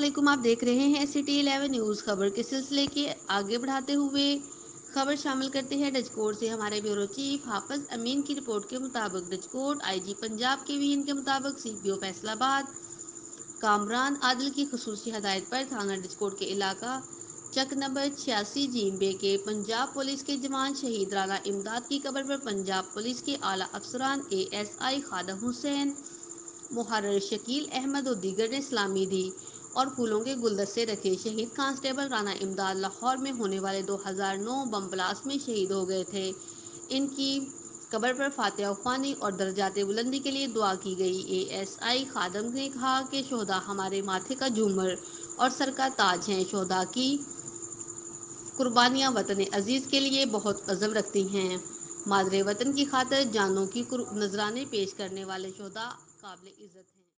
अस्सलामुअलैकुम। आप देख रहे हैं सिटी 11 न्यूज़। खबर के सिलसिले के आगे बढ़ाते हुए खबर शामिल करते हैं डचकोट से। हमारे ब्यूरो चीफ हाफिज अमीन की रिपोर्ट के मुताबिक डचकोट आईजी पंजाब के वीन के मुताबिक सीपीओ फैसलाबाद कामरान आदिल की खसूसी हदायत पर थाना डचकोट के इलाका चक नंबर 86 जीमबे के पंजाब पुलिस के जवान शहीद राना इमदाद की कब्र पर पंजाब पुलिस के आला अफसरान ASI खादम हुसैन, मुहर्रर शकील अहमद और दीगर ने सलामी दी और फूलों के गुलदस्ते रखे। शहीद कांस्टेबल राना इमदाद लाहौर में होने वाले 2009 बम ब्लास्ट में शहीद हो गए थे। इनकी कब्र पर फातिहा ख्वानी और दर्जाते बुलंदी के लिए दुआ की गई। ASI खादम ने कहा कि शोहदा हमारे माथे का झूमर और सर का ताज हैं। शोहदा की कुर्बानियां वतन अजीज के लिए बहुत अज़म रखती हैं। मादरे वतन की खातिर जानों की नजराने पेश करने वाले शोहदा काबिल इज्जत हैं।